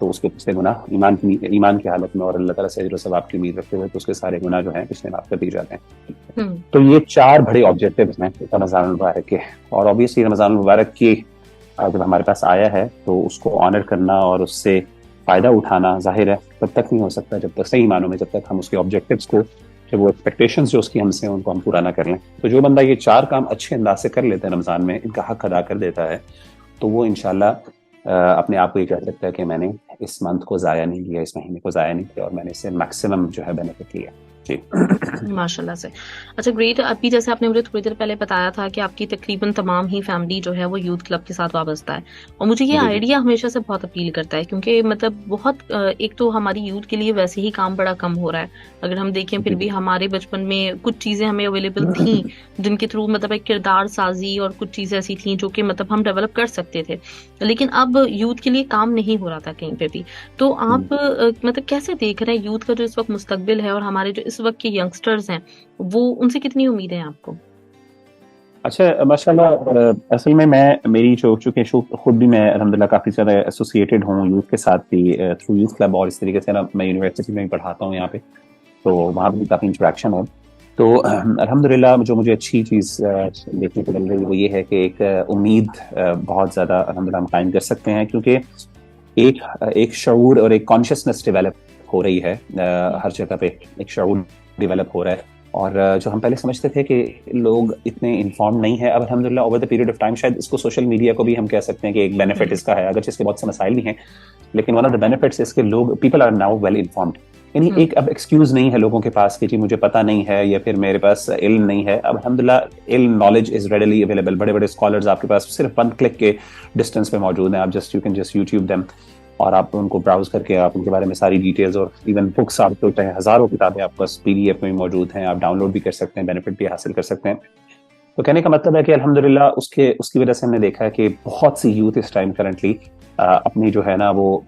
تو اس کے پچھلے گناہ ایمان کی حالت میں اور اللہ تعالیٰ سے اجر و ثواب کی امید رکھتے ہوئے تو اس کے سارے گناہ جو ہیں پچھلے معاف کر دیے جاتے ہیں. تو یہ 4 بڑے آبجیکٹیوز ہیں رمضان المبارک کے. اور obviously رمضان المبارک کی جب ہمارے پاس آیا ہے تو اس کو آنر کرنا اور اس سے فائدہ اٹھانا ظاہر ہے تب تک نہیں ہو سکتا جب تک صحیح معنوں میں جب تک ہم اس کے آبجیکٹیوز کو جب وہ ایکسپیکٹیشنز جو اس کی ہم سے ان کو ہم پورا نہ کر لیں. تو جو بندہ یہ 4 کام اچھے انداز سے کر لیتا ہے رمضان میں, ان کا حق ادا کر دیتا ہے, تو وہ انشاءاللہ اپنے آپ کو یہ کہہ سکتا ہے کہ میں نے اس منتھ کو ضائع نہیں کیا, اس مہینے کو ضائع نہیں کیا, اور میں نے اس سے میکسیمم جو ہے بینیفٹ لیا. جی ماشاء اللہ سے. اچھا گریٹ. ابھی جیسے آپ نے مجھے تھوڑی دیر پہلے بتایا تھا کہ آپ کی تقریباً تمام ہی فیملی جو ہے وہ یوتھ کلب کے ساتھ وابستہ ہے, اور مجھے یہ آئیڈیا ہمیشہ سے بہت اپیل کرتا ہے کیونکہ مطلب بہت ایک تو ہماری یوتھ کے لیے ویسے ہی کام بڑا کم ہو رہا ہے. اگر ہم دیکھیں پھر بھی ہمارے بچپن میں کچھ چیزیں ہمیں اویلیبل تھیں جن کے تھرو مطلب ایک کردار سازی اور کچھ چیزیں ایسی تھیں جو کہ مطلب ہم ڈیولپ کر سکتے تھے, لیکن اب یوتھ کے لیے کام نہیں ہو رہا تھا کہیں پہ بھی. تو آپ مطلب کیسے دیکھ رہے ہیں یوتھ کا جو اس وقت مستقبل ہے اور ہمارے جو اس وقت کے ینگسٹر ہیں وہ ان سے کتنی امید ہے آپ کو؟ اچھا ماشاء اللہ, اصل میں میری چونکہ خود بھی میں الحمدللہ کافی زیادہ ایسوسیٹیڈ ہوں یوتھ کے ساتھ بھی تھرو یوتھ کلب, اور اس طریقے سے نا میں یونیورسٹی میں بھی پڑھاتا ہوں یہاں پہ, تو وہاں بھی کافی انٹریکشن ہے. تو الحمدللہ جو مجھے اچھی چیز دیکھنے کو مل رہی ہے وہ یہ ہے کہ ایک امید بہت زیادہ الحمدللہ ہم قائم کر سکتے ہیں, کیونکہ ایک شعور اور ایک کانشیسنس ڈیولپ ہو رہی ہے ہر جگہ پہ, ایک شعور ڈیولپ ہو رہا ہے. اور جو ہم پہلے سمجھتے تھے کہ لوگ اتنے انفارم نہیں ہیں, اب الحمدللہ over the period of time شاید اس کو سوشل میڈیا کو بھی ہم کہہ سکتے ہیں کہ ایک بینیفٹ اس کا ہے, اگرچہ اس کے بہت سے مسائل بھی ہیں, لیکن ون آف دا بینیفٹس اس کے لوگ people are now well informed. یعنی ایک اب ایکسکیوز نہیں ہے لوگوں کے پاس کہ جی مجھے پتہ نہیں ہے یا پھر میرے پاس علم نہیں ہے. اب الحمدللہ علم, نالج از ریڈیلی اویلیبل. بڑے بڑے اسکالرز آپ کے پاس صرف 1 کلک کے ڈسٹینس پہ موجود ہیں. آپ you can just YouTube them, اور آپ ان کو براؤز کر کے آپ ان کے بارے میں ساری ڈیٹیلز, اور ایون بکس آپ کو چاہے ہزاروں کتابیں آپ کے پاس PDF میں موجود ہیں, آپ ڈاؤن لوڈ بھی کر سکتے ہیں, بینیفٹ بھی حاصل کر سکتے ہیں. تو کہنے کا مطلب ہے کہ الحمدللہ اس کی وجہ سے ہم نے دیکھا ہے کہ بہت سی یوتھ اس ٹائم کرنٹلی اپنی جو ہے نا وہ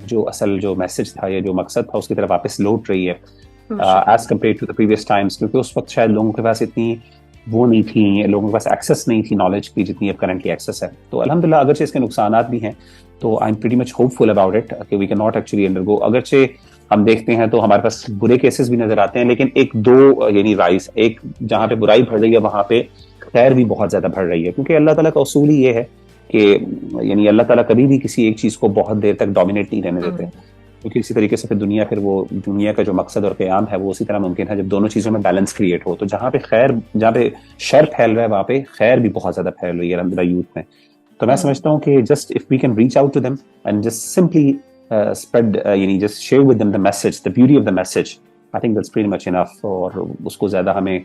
جو اصل جو میسج تھا یا جو مقصد تھا اس کی طرف واپس لوٹ رہی ہے as compare to the previous times, کیونکہ اس وقت شاید لوگوں کے پاس اتنی وہ نہیں تھی, لوگوں کے پاس ایکسیس نہیں تھی نالج کی جتنی اب کرنٹلی ایکسیس ہے. تو الحمدللہ اگرچہ اس کے نقصانات بھی ہیں, تو I am pretty much hopeful about it کہ we can not actually undergo. اگرچہ ہم دیکھتے ہیں تو ہمارے پاس برے کیسز بھی نظر آتے ہیں, لیکن 1-2 یعنی رائز, ایک جہاں پہ برائی بڑھ رہی ہے وہاں پہ خیر بھی بہت زیادہ بڑھ رہی ہے, کیونکہ اللہ تعالیٰ کا اصول ہی یہ ہے کہ یعنی اللہ تعالیٰ کبھی بھی کسی ایک چیز کو بہت دیر تک ڈومینیٹ نہیں رہنے دیتے, کیونکہ اسی طریقے سے پھر وہ دنیا کا جو مقصد اور قیام ہے وہ اسی طرح ممکن ہے جب دونوں چیزوں میں بیلنس کریٹ ہو. تو جہاں پہ شر پھیل رہا ہے وہاں پہ خیر بھی بہت زیادہ پھیل رہی ہے الحمدللہ یوتھ میں. تو میں سمجھتا ہوں کہ just if we can reach out to them and just simply spread یعنی just share with them the message, the beauty of the message, I think that's pretty much enough. اور اس کو زیادہ ہمیں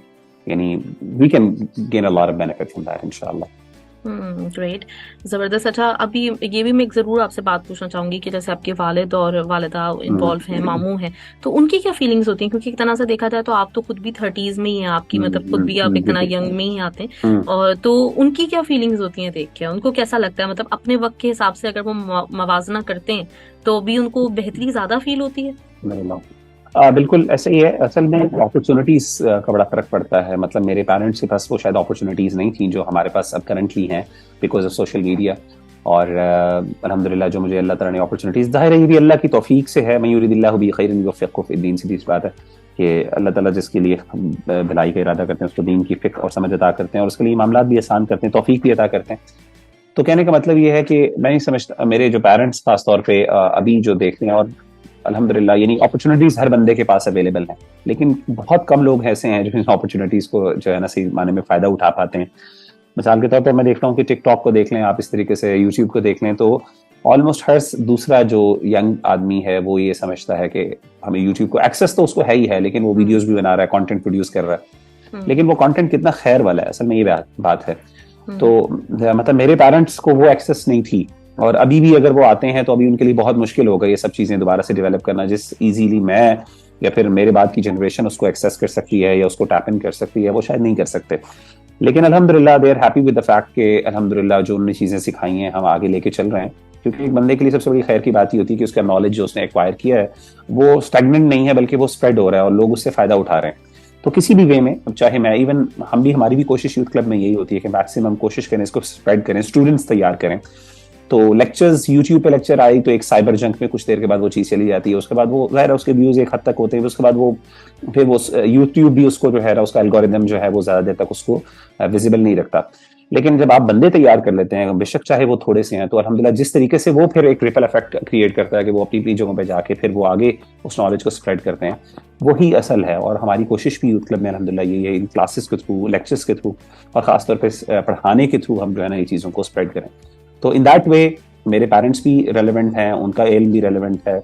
یعنی we can gain a lot of benefit from that inshallah. Great, زبردست. اچھا ابھی یہ بھی میں ضرور آپ سے بات پوچھنا چاہوں گی کہ جیسے آپ کے والد اور والدہ انوالو ہیں, ماموں ہیں, تو ان کی کیا فیلنگز ہوتی ہیں؟ کیونکہ ایک طرح سے دیکھا جائے تو آپ تو خود بھی 30s میں ہی ہیں, آپ کی مطلب خود بھی آپ ایک طرح ینگ میں ہی آتے ہیں, اور تو ان کی کیا فیلنگز ہوتی ہیں دیکھ کے؟ ان کو کیسا لگتا ہے؟ مطلب اپنے وقت کے حساب سے اگر وہ موازنہ کرتے ہیں تو بھی ان کو بہتری زیادہ فیل ہوتی ہے؟ بالکل ایسا ہی ہے. اصل میں اپرچونیٹیز کا بڑا فرق پڑتا ہے. مطلب میرے پیرنٹس کے پاس وہ شاید اپرچونیٹیز نہیں تھیں جو ہمارے پاس اب کرنٹلی ہیں بیکاز آف سوشل میڈیا, اور الحمدللہ جو مجھے اللہ تعالیٰ نے اپرچونیٹیز, ظاہر ہے یہ بھی اللہ کی توفیق سے ہے. من یرید اللہ بہ خیرا یوفقہ فی الدین, سیدھی سی بات ہے کہ اللہ تعالیٰ جس کے لیے بھلائی کا ارادہ کرتے ہیں اس کو دین کی فقہ اور سمجھ عطا کرتے ہیں, اور اس کے لیے معاملات بھی آسان کرتے ہیں, توفیق بھی عطا کرتے ہیں. تو کہنے کا مطلب یہ ہے کہ میں نہیں سمجھتا, میرے جو پیرنٹس خاص طور پہ ابھی جو دیکھتے ہیں, اور الحمدللہ یعنی اپرچونیٹیز ہر بندے کے پاس اویلیبل ہیں, لیکن بہت کم لوگ ایسے ہیں جو ان اپرچونیٹیز کو جو ہے نا صحیح معنی میں فائدہ اٹھا پاتے ہیں. مثال کے طور پہ میں دیکھتا ہوں کہ ٹک ٹاک کو دیکھ لیں آپ, اس طریقے سے یوٹیوب کو دیکھ لیں, تو آلموسٹ ہر دوسرا جو ینگ آدمی ہے وہ یہ سمجھتا ہے کہ ہمیں یوٹیوب کو ایکسیس تو اس کو ہے ہی ہے, لیکن وہ ویڈیوز بھی بنا رہا ہے, کانٹینٹ پروڈیوس کر رہا ہے, لیکن وہ کانٹینٹ کتنا خیر والا ہے, اصل میں یہ بات ہے. تو مطلب میرے پیرنٹس کو وہ ایکسیس نہیں تھی, اور ابھی بھی اگر وہ آتے ہیں تو ابھی ان کے لیے بہت مشکل ہوگا یہ سب چیزیں دوبارہ سے ڈیولپ کرنا, جس ایزیلی میں یا پھر میرے بعد کی جنریشن اس کو ایکسیس کر سکتی ہے یا اس کو ٹیپ ان کر سکتی ہے, وہ شاید نہیں کر سکتے. لیکن الحمدللہ they are happy with the fact کہ الحمدللہ جو انہوں نے چیزیں سکھائی ہیں ہم آگے لے کے چل رہے ہیں, کیونکہ ایک بندے کے لیے سب سے بڑی خیر کی بات یہ ہوتی ہے کہ اس کا نالج جو اس نے ایکوائر کیا ہے وہ اسٹیگننٹ نہیں ہے, بلکہ وہ اسپریڈ ہو رہا ہے اور لوگ اس سے فائدہ اٹھا رہے ہیں. تو کسی بھی وے میں, چاہے میں ایون ہم بھی, ہماری بھی کوشش یوتھ کلب میں یہی ہوتی ہے کہ میکسیمم کوشش کریں اس کو اسپریڈ کریں, اسٹوڈنٹس تیار کریں. تو لیکچرز یوٹیوب پہ لیکچر آئی تو ایک سائبر جنک میں کچھ دیر کے بعد وہ چیز چلی جاتی ہے, اس کے بعد وہ ظاہر ہے اس کے ویوز ایک حد تک ہوتے ہیں, اس کے بعد وہ پھر وہ یوٹیوب بھی اس کو جو ہے اس کا الگوریدم جو ہے وہ زیادہ دیر تک اس کو ویزیبل نہیں رکھتا. لیکن جب آپ بندے تیار کر لیتے ہیں, بے شک چاہے وہ تھوڑے سے ہیں, تو الحمدللہ جس طریقے سے وہ پھر ایک ریپل افیکٹ کریٹ کرتا ہے کہ وہ اپنی اپنی جگہوں پہ جا کے پھر وہ آگے اس نالج کو اسپریڈ کرتے ہیں, وہی اصل ہے. اور ہماری کوشش بھی یوتھ کلب میں الحمدللہ یہی ہے, ان کلاسز کے تھرو, لیکچرز کے تھرو, اور خاص طور پہ پڑھانے کے تھرو ہم جو ہے نا یہ چیزوں کو اسپریڈ کریں. تو ان دیٹ وے میرے پیرنٹس بھی ریلیونٹ ہیں, ان کا علم بھی ریلیونٹ ہے,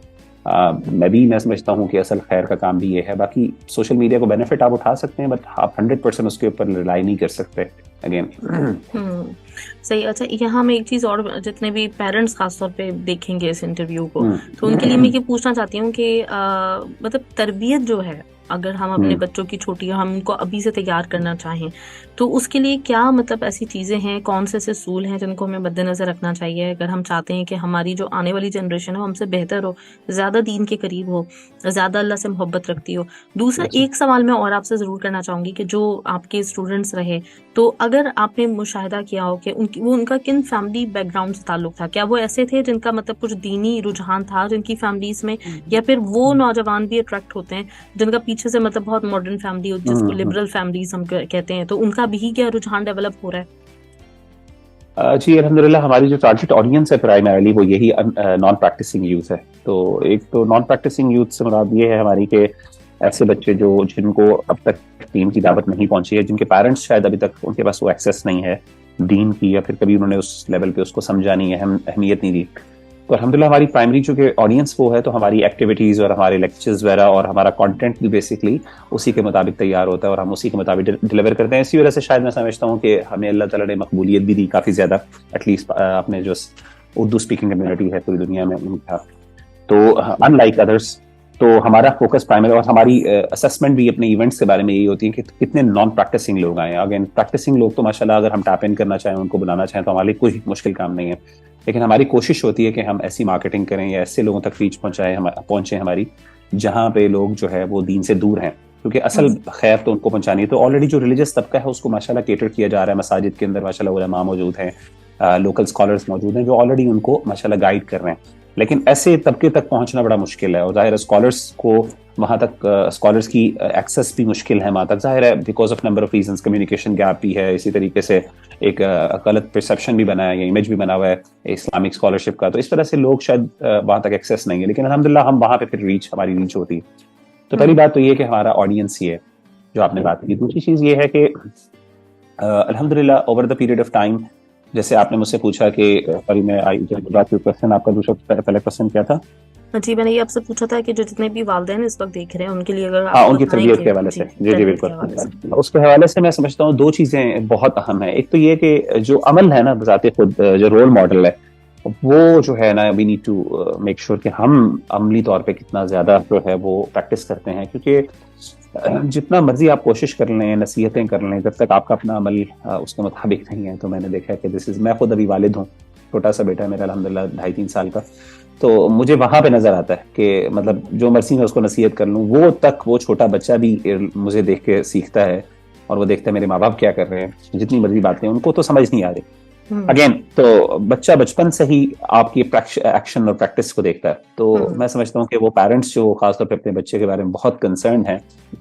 میں سمجھتا ہوں کہ اصل خیر کا کام بھی یہ ہے. باقی سوشل میڈیا کو بینیفٹ آپ اٹھا سکتے ہیں, بٹ آپ 100% اس کے اوپر ریلائی نہیں کر سکتے. اگین صحیح. اچھا, یہاں میں ایک چیز اور, جتنے بھی پیرنٹس خاص طور پہ دیکھیں گے اس انٹرویو کو, تو ان کے لیے میں یہ پوچھنا چاہتی ہوں کہ مطلب تربیت جو ہے, اگر ہم اپنے بچوں کی چھوٹی, ہم ان کو ابھی سے تیار کرنا چاہیں تو اس کے لیے کیا مطلب ایسی چیزیں ہیں, کون سے ایسے اصول ہیں جن کو ہمیں مد نظر رکھنا چاہیے اگر ہم چاہتے ہیں کہ ہماری جو آنے والی جنریشن ہے ہم سے بہتر ہو, زیادہ دین کے قریب ہو, زیادہ اللہ سے محبت رکھتی ہو. دوسرا ایک سوال میں اور آپ سے ضرور کرنا چاہوں گی کہ جو آپ کے اسٹوڈنٹس رہے, تو اگر آپ نے مشاہدہ کیا ہو کہ ان کا کن فیملی بیک گراؤنڈ سے تعلق تھا, کیا وہ ایسے تھے جن کا مطلب کچھ دینی رجحان تھا جن کی فیملیز میں, یا پھر وہ نوجوان بھی اٹریکٹ ہوتے ہیں جن کا پیچھے سے مطلب بہت ماڈرن فیملی ہو, جس کو لبرل فیملیز ہم کہتے ہیں, تو ان کا بھی کیا رجحان ڈیولپ ہو رہا ہے؟ جی الحمدللہ ہماری جو ٹارگٹ آڈینس ہے پرائمریلی وہ یہی نان پریکٹسنگ یوتھ ہے. تو ایک تو نان پریکٹسنگ یوتھ سے مراد یہ ہے ہماری کہ ایسے بچے جن کو اب تک دین کی دعوت نہیں پہنچی ہے, جن کے پیرنٹس شاید ابھی تک ان کے پاس وہ ایکسیس نہیں ہے دین کی, یا پھر کبھی انہوں نے اس لیول پہ اس کو سمجھا نہیں ہے, اہمیت نہیں دی. تو الحمدللہ ہماری پرائمری چونکہ آڈینس وہ ہے, تو ہماری ایکٹیویٹیز اور ہمارے لیکچرز وغیرہ اور ہمارا کانٹینٹ بھی بیسکلی اسی کے مطابق تیار ہوتا ہے اور ہم اسی کے مطابق ڈلیور کرتے ہیں. اسی وجہ سے شاید میں سمجھتا ہوں کہ ہمیں اللہ تعالیٰ نے مقبولیت بھی دی کافی زیادہ, ایٹ لیسٹ اپنے جو اردو اسپیکنگ کمیونٹی ہے پوری دنیا میں ان کا. تو ان لائک ادرس, تو ہمارا فوکس پرائمری, اور ہماری اسسمنٹ بھی اپنے ایونٹس کے بارے میں یہی ہوتی ہے کہ کتنے نان پریکٹسنگ لوگ آئے ہیں. اگین پریکٹسنگ لوگ تو ماشاءاللہ اگر ہم ٹیپ ان کرنا چاہیں, ان کو بلانا چاہیں, تو ہمارے لیے کوئی مشکل کام نہیں ہے. لیکن ہماری کوشش ہوتی ہے کہ ہم ایسی مارکیٹنگ کریں یا ایسے لوگوں تک ریچ پہنچیں ہماری, جہاں پہ لوگ جو ہے وہ دین سے دور ہیں, کیونکہ اصل خیر تو ان کو پہنچانی ہے. تو آلریڈی جو ریلیجس طبقہ ہے اس کو ماشاءاللہ کیٹر کیا جا رہا ہے, مساجد کے اندر ماشاءاللہ علماء موجود ہیں, لوکل اسکالرس موجود ہیں جو آلریڈی ان کو ماشاءاللہ گائیڈ کر رہے ہیں. لیکن ایسے طبقے تک پہنچنا بڑا مشکل ہے, اور ظاہر ہے اسکالرس کو وہاں تک, اسکالرس کی ایکسیس بھی مشکل ہے وہاں تک, ظاہر ہے because of number of reasons, communication gap بھی ہے, اسی طریقے سے ایک غلط پرسیپشن بھی بنا ہے یا امیج بھی بنا ہوا ہے اسلامک اسکالرشپ کا, تو اس طرح سے لوگ شاید وہاں تک ایکسیس نہیں ہے. لیکن الحمدللہ ہم وہاں پہ پھر ہماری ریچ ہوتی ہے. تو پہلی بات تو یہ کہ ہمارا آڈینس ہی ہے جو آپ نے بات کی. دوسری چیز یہ ہے کہ الحمدللہ over the period of time, جیسے آپ نے مجھ سے پوچھا کہ آپ کا دوسرا پہلا کوسچن کیا تھا؟ جی میں نے یہ آپ سے پوچھا تھا کہ جو جتنے بھی والدین اس وقت دیکھ رہے ہیں ان کے لیے اگر ان کی تربیت کے حوالے سے, جی بالکل, اس کے حوالے سے میں سمجھتا ہوں دو چیزیں بہت اہم ہیں. ایک تو یہ کہ جو عمل ہے نا بذات خود, جو رول ماڈل ہے, وہ جو ہے نا we need to make sure کہ ہم عملی طور پہ کتنا زیادہ جو ہے وہ پریکٹس کرتے ہیں. کیونکہ جتنا مرضی آپ کوشش کر لیں, نصیحتیں کر لیں, جب تک آپ کا اپنا عمل اس کے مطابق نہیں ہے. تو میں نے دیکھا کہ میں خود ابھی والد ہوں, چھوٹا سا بیٹا ہے میرا الحمدللہ 2.5-3 سال کا, تو مجھے وہاں پہ نظر آتا ہے کہ مطلب جو مرضی میں اس کو نصیحت کر لوں, وہ چھوٹا بچہ بھی مجھے دیکھ کے سیکھتا ہے, اور وہ دیکھتا ہے میرے ماں باپ کیا کر رہے ہیں. جتنی مرضی باتیں ان کو تو سمجھ نہیں آ رہی. اگین تو بچہ بچپن سے ہی آپ کی ایکشن اور پریکٹس کو دیکھتا ہے. تو میں سمجھتا ہوں کہ وہ پیرنٹس جو خاص طور پہ اپنے بچے کے بارے میں بہت کنسرنڈ ہیں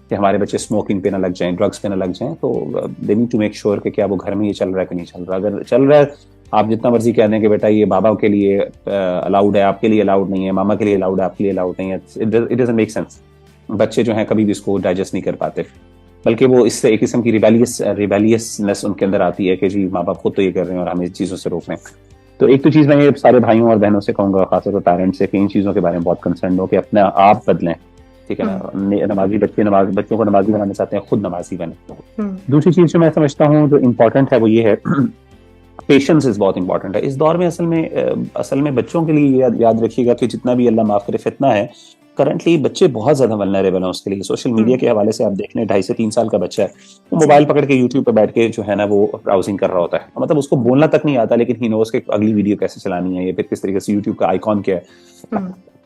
کہ ہمارے بچے اسموکنگ پہ نہ لگ جائیں, ڈرگس پہ نہ لگ جائیں, تو they need to make sure کہ کیا وہ گھر میں یہ چل رہا ہے کہ نہیں چل رہا. اگر چل رہا ہے, آپ جتنا مرضی کہہ دیں کہ بیٹا یہ بابا کے لیے الاؤڈ ہے, آپ کے لیے الاؤڈ نہیں ہے, ماما کے لیے الاؤڈ ہے, آپ کے لیے الاؤڈ نہیں ہے, اٹ ڈزنٹ میک سینس. بچے جو ہیں کبھی بھی اس کو ڈائجسٹ نہیں کر پاتے, بلکہ وہ اس سے ایک قسم کی ریبیلیسنس ان کے اندر آتی ہے کہ جی ماں باپ خود تو یہ کر رہے ہیں اور ہمیں اس چیزوں سے روک رہے ہیں. تو ایک تو چیز میں یہ سارے بھائیوں اور بہنوں سے کہوں گا, خاص طور پر پیرنٹس سے, کہ ان چیزوں کے بارے میں بہت کنسرن ہو کہ اپنا آپ بدلیں, ٹھیک ہے نا. نمازی بچوں کو نمازی بنانا چاہتے ہیں, خود نمازی بنیں. دوسری چیز جو میں سمجھتا ہوں جو امپورٹنٹ ہے وہ یہ ہے, پیشنس از بہت امپورٹنٹ ہے اس دور میں. اصل میں بچوں کے لیے یاد رکھیے گا کہ جتنا بھی اللہ معاف کرے فتنہ ہے, کرنٹلی بچے بہت زیادہ ولنریبل ہیں اس کے لیے. سوشل میڈیا کے حوالے سے آپ دیکھ لیں, 2.5 سے 3 سال کا بچہ ہے, وہ موبائل پکڑ کے یوٹیوب پہ بیٹھ کے جو ہے نا وہ براؤزنگ کر رہا ہوتا ہے. مطلب اس کو بولنا تک نہیں آتا, لیکن ہی نوز کہ اگلی ویڈیو کیسے چلانی ہے, یا پھر کس طریقے سے یوٹیوب کا آئیکن کیا ہے.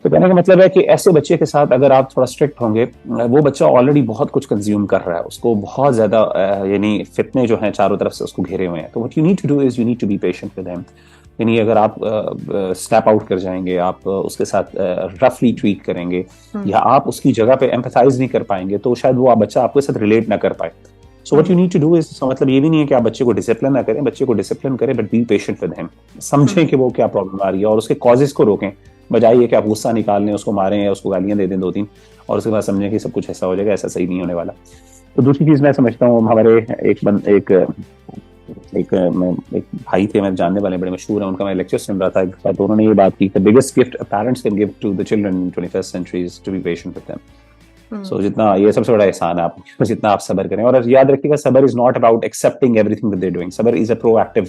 تو کہنے کا مطلب ہے کہ ایسے بچے کے ساتھ اگر آپ تھوڑا اسٹرکٹ ہوں گے, وہ بچہ آلریڈی بہت کچھ کنزیوم کر رہا ہے, اس کو بہت زیادہ یعنی فتنے جو ہیں چاروں طرف سے اس کو گھیرے ہوئے ہیں. تو what you need to do is you need to be patient with him. یعنی اگر آپ اسنیپ آؤٹ کر جائیں گے, آپ اس کے ساتھ رفلی ٹویٹ کریں گے, یا آپ اس کی جگہ پہ ایمپیتھائز نہیں کر پائیں گے, تو شاید وہ بچہ آپ کے ساتھ ریلیٹ نہ کر پائے. So what you need to do is, مطلب یہ بھی نہیں ہے کہ آپ بچے کو ڈسپلن نہ کریں, بچے کو ڈسپلن کریں, بٹ بی پیشنٹ ود ہم, سمجھیں کہ وہ کیا پرابلم آ رہی ہے اور اس کے کازز کو روکیں, بجائے یہ کہ آپ غصہ نکال لیں, اس کو ماریں یا اس کو گالیاں دے دیں 2-3 اور اس کے بعد سمجھیں کہ سب کچھ ایسا ہو جائے گا. ایسا صحیح نہیں ہونے والا. تو دوسری چیز میں سمجھتا ہوں, ہمارے ایک بھائی تھے میرے جاننے والے, بڑے مشہور ہیں, ان کا میں لیکچر سن رہا تھا, تو انہوں نے یہ بات کی کہ biggest gift parents can give to the children in 21st century is to be patient with them. سو جتنا, یہ سب سے بڑا احسان ہے آپ, جتنا آپ صبر کریں. اور یاد رکھیے گا, صبر is not about accepting every thing that they doing. صبر از اے پرو ایکٹیو,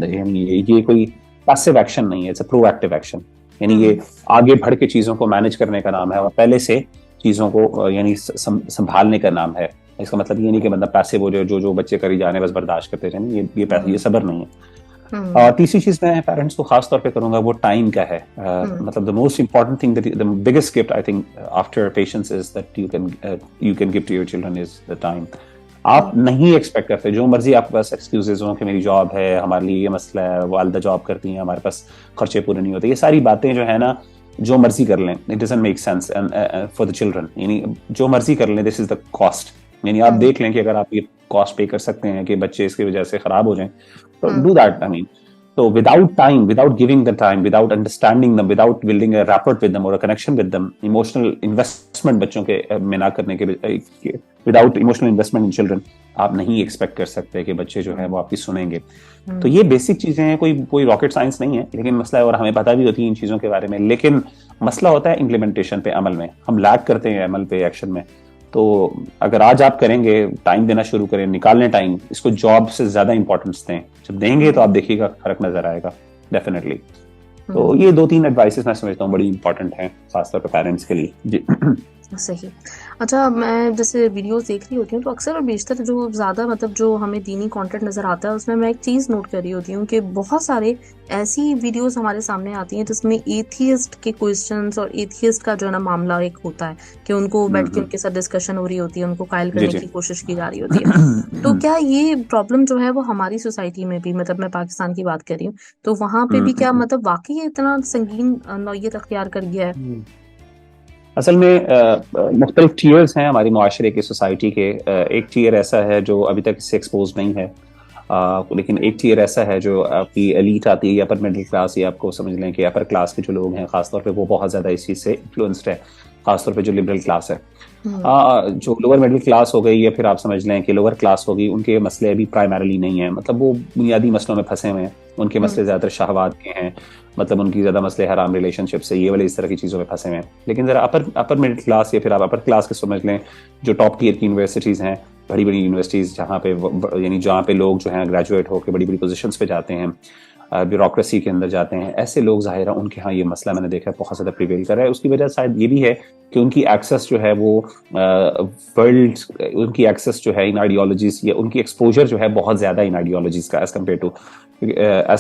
یعنی یہ کوئی پیسو ایکشن نہیں ہے, it's a proactive action. یعنی یہ آگے بڑھ کے چیزوں کو مینج کرنے کا نام ہے, اور پہلے سے چیزوں کو یعنی سنبھالنے کا نام ہے. اس کا مطلب یہ نہیں کہ بندہ پیسے وہ جو بچے کری جانے بس برداشت کرتے رہیں, یہ صبر نہیں ہے. اور تیسری چیز میں پیرنٹس کو خاص طور پہ کروں گا, وہ ٹائم کا ہے. مطلب the most important thing, the biggest gift I think after patience is that you can give to your children is the time. آپ نہیں ایکسپیکٹ کرتے, جو مرضی آپ کے پاس ایکسکیوزز ہوں کہ میری جاب ہے, ہمارے لیے یہ مسئلہ ہے, والدہ جاب کرتی ہیں, ہمارے پاس خرچے پورے نہیں ہوتے, یہ ساری باتیں جو ہے نا, جو مرضی کر لیں, it doesn't make sense for the children. یعنی جو مرضی کر لیں, this is the cost. یعنی آپ دیکھ لیں کہ اگر آپ یہ کاسٹ پے کر سکتے ہیں کہ بچے اس کی وجہ سے خراب ہو جائیں, تو do that. I mean, so without time, without giving the time, without understanding them, without building a rapport with them or a connection with them, emotional investment بچوں کے میں نہ کرنے کے, without emotional investment in children, آپ نہیں expect کر سکتے کہ بچے جو ہیں وہ آپ کی سنیں گے. تو یہ بیسک چیزیں ہیں, کوئی راکٹ سائنس نہیں ہے, لیکن مسئلہ ہے, اور ہمیں پتہ بھی ہوتی ہے ان چیزوں کے بارے میں, لیکن مسئلہ ہوتا ہے امپلیمنٹیشن پہ, عمل میں. ہم لیگ کرتے ہیں عمل پہ, ایکشن میں. تو اگر آج آپ کریں گے, ٹائم دینا شروع کریں, نکالنے ٹائم, اس کو جاب سے زیادہ امپورٹنس دیں, جب دیں گے تو آپ دیکھیے گا فرق نظر آئے گا ڈیفینیٹلی. تو یہ 2-3 ایڈوائسز میں سمجھتا ہوں بڑی امپورٹنٹ ہیں, خاص طور پہ پیرنٹس کے لیے. جی صحیح. اچھا, میں جیسے ویڈیوز دیکھ رہی ہوتی ہوں تو اکثر اور بیشتر جو زیادہ مطلب جو ہمیں دینی کانٹینٹ نظر آتا ہے, اس میں ایک چیز نوٹ کر رہی ہوتی ہوں کہ بہت سارے ایسی ویڈیوز ہمارے سامنے آتی ہیں جس میں ایتھیسٹ کے کویسچنس اور ایتھیسٹ کا جو ہے نا معاملہ ایک ہوتا ہے کہ ان کو بیٹھ کے ان کے ساتھ ڈسکشن ہو رہی ہوتی ہے, ان کو قائل کرنے کی کوشش کی جا رہی ہوتی ہے. تو کیا یہ پرابلم جو ہے وہ ہماری سوسائٹی میں بھی, مطلب میں پاکستان کی بات کر رہی ہوں, تو وہاں پہ بھی کیا مطلب واقعی اتنا سنگین نوعیت اختیار کر گیا ہے؟ اصل میں مختلف ٹیئرز ہیں ہماری معاشرے کی, سوسائٹی کے. ایک ٹیئر ایسا ہے جو ابھی تک اس سے ایکسپوز نہیں ہے, لیکن ایک ٹیئر ایسا ہے جو آپ کی ایلیٹ آتی ہے, یا اپر مڈل کلاس, یا آپ کو سمجھ لیں کہ اپر کلاس کے جو لوگ ہیں خاص طور پہ, وہ بہت زیادہ اس چیز سے انفلوئنسڈ ہے, خاص طور پہ جو لبرل کلاس ہے. جو لوور مڈل کلاس ہو گئی, یا پھر آپ سمجھ لیں کہ لوور کلاس ہوگی, ان کے مسئلے ابھی پرائمرلی نہیں ہیں, مطلب وہ بنیادی مسئلوں میں پھنسے ہوئے ہیں. ان کے مسئلے زیادہ تر شہوات کے ہیں, مطلب ان کی زیادہ مسئلے حرام ریلیشن شپ سے, یہ والے اس طرح کی چیزوں میں پھنسے ہوئے ہیں. لیکن ذرا اپر مڈل کلاس, یا پھر آپ اپر کلاس کے سمجھ لیں, جو ٹاپ ٹیئر کی یونیورسٹیز ہیں, بڑی بڑی یونیورسٹیز جہاں پہ یعنی جہاں پہ لوگ جو ہیں گریجویٹ ہو کے بڑی بڑی پوزیشنس پہ جاتے ہیں, بیوروکریسی کے اندر جاتے ہیں, ایسے لوگ ظاہر ہے ان کے ہاں یہ مسئلہ میں نے دیکھا بہت زیادہ پریویل کر رہا ہے. اس کی وجہ شاید یہ بھی ہے کہ ان کی ایکسیس جو ہے وہ ورلڈ, ان کی ایکسیس جو ہے ان آئیڈیالوجیز, یا ان کی ایکسپوجر جو ہے بہت زیادہ ان آئیڈیالوجیز کا as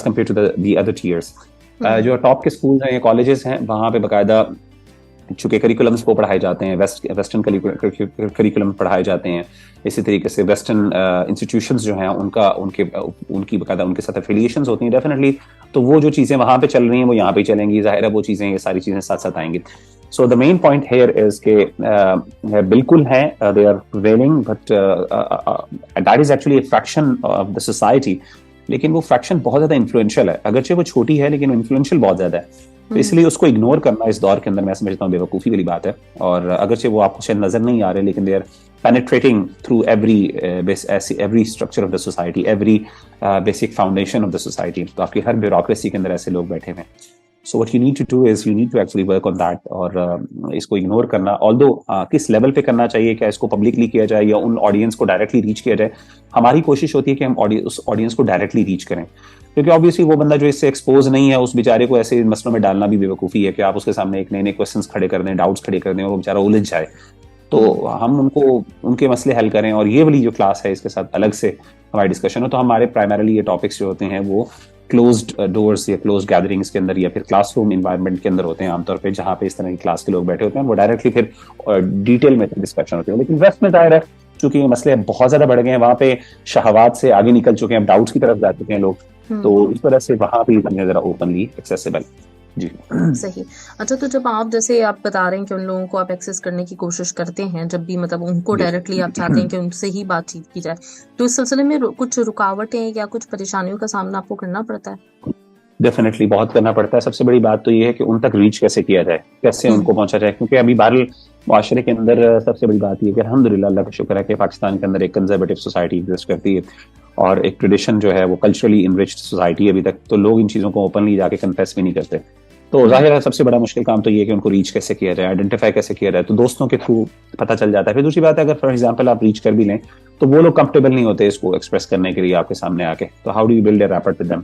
compare to the other tiers. جو ٹاپ کے اسکولز ہیں یا کالجز ہیں, وہاں پہ باقاعدہ چونکہ کریکولمس کو پڑھائے جاتے ہیں, ویسٹرن کریکولم پڑھائے جاتے ہیں, اسی طریقے سے ویسٹرن انسٹیٹیوشنز جو ہیں ان کی باقاعدہ ان کے ساتھ افیلیشنز ہوتی ہیں ڈیفینیٹلی. تو وہ جو چیزیں وہاں پہ چل رہی ہیں وہ یہاں پہ چلیں گی, ظاہر ہے وہ چیزیں, یہ ساری چیزیں ساتھ ساتھ آئیں گی. سو دا مین پوائنٹ ہیئر از کہ بالکل ہیں, they are prevailing, but that is actually a fraction of the society. لیکن وہ فریکشن بہت زیادہ انفلوئنشیل ہے, اگرچہ وہ چھوٹی ہے لیکن انفلوئنشیل بہت زیادہ ہے. تو اس لیے اس کو اگنور کرنا اس دور کے اندر میں سمجھتا ہوں بے وقوفی والی بات ہے. اور اگرچہ وہ آپ کو شاید نظر نہیں آ رہے, لیکن they are penetrating through every structure of the society, every basic foundation of the society. تو آپ کی ہر بیوروکریسی کے اندر ایسے لوگ بیٹھے ہیں. So what you need to do is you need to actually work on that. اور اس کو اگنور کرنا, although کس لیول پہ کرنا چاہیے, کیا اس کو پبلکلی کیا جائے یا ان آڈینس کو ڈائریکٹلی ریچ کیا جائے, ہماری کوشش ہوتی ہے کہ ہم اس آڈینس کو ڈائریکٹلی ریچ کریں. کیونکہ آبویسلی وہ بندہ جو اس سے ایکسپوز نہیں ہے, اس بیچارے کو ایسے مسئلوں میں ڈالنا بھی بے وقوفی ہے کہ آپ اس کے سامنے ایک نئے نئے کوشچنس کھڑے کر دیں, ڈاؤٹس کھڑے کر دیں, اور وہ بیچارہ الجھ جائے. تو ہم ان کے مسئلے حل کریں. اور یہ والی جو کلاس ہے اس کے ساتھ الگ سے ہماری ڈسکشن ہو. تو ہمارے پرائمرلی یہ ٹاپکس جو ہوتے ہیں وہ کلوزڈ ڈورس یا کلوزڈ گیدرنگس کے اندر, یا پھر کلاس روم انوائرمنٹ کے اندر ہوتے ہیں عام طور پہ, جہاں پہ اس طرح کی کلاس کے لوگ بیٹھے ہوتے ہیں. وہ ڈائریکٹلی پھر ڈیٹیل میں ڈسکشن ہوتی ہے. لیکن ویسٹ میں ظاہر ہے چونکہ یہ مسئلے بہت زیادہ بڑھ گئے ہیں، وہاں پہ شہوات سے آگے نکل چکے ہیں، ڈاؤٹس کی طرف جا چکے ہیں لوگ، تو اس وجہ سے وہاں پہ ذرا اوپنلی ایکسیسیبل. جی صحیح. اچھا، تو جب آپ جیسے آپ بتا رہے ہیں کہ ان لوگوں کو آپ ایکسیس کرنے کی کوشش کرتے ہیں، جب بھی مطلب ان کو ڈائریکٹلی آپ چاہتے ہیں کہ ان سے ہی بات چیت کی جائے، تو اس سلسلے میں کچھ رکاوٹیں یا کچھ پریشانیوں کا سامنا آپ کو کرنا پڑتا ہے؟ ڈیفینیٹلی بہت کرنا پڑتا ہے. سب سے بڑی بات تو یہ ہے کہ ان تک ریچ کیسے کیا جائے، کیسے ان کو پہنچا جائے، کیونکہ ابھی بہرحال معاشرے کے اندر سب سے بڑی بات یہ ہے کہ الحمدللہ اللہ کا شکر ہے کہ پاکستان کے اندر ایک کنزرویٹو سوسائٹی ایگزسٹ کرتی ہے، اور ایک ٹریڈیشن جو ہے وہ کلچرلی انریچڈ سوسائٹی ہے ابھی تک، تو لوگ ان چیزوں کو اوپنلی جا کے کنفیس بھی نہیں کرتے. تو ظاہر ہے سب سے بڑا مشکل کام تو یہ ہے کہ ان کو ریچ کیسے کیا جائے، آئیڈینٹیفائی کیسے کیا جائے. تو دوستوں کے تھرو پتہ چل جاتا ہے. پھر دوسری بات ہے، اگر فار ایگزامپل آپ ریچ کر بھی لیں تو وہ لوگ کمفرٹیبل نہیں ہوتے اس کو ایکسپریس کرنے کے لیے آپ کے سامنے آ کے، تو how do you build a rapport with them.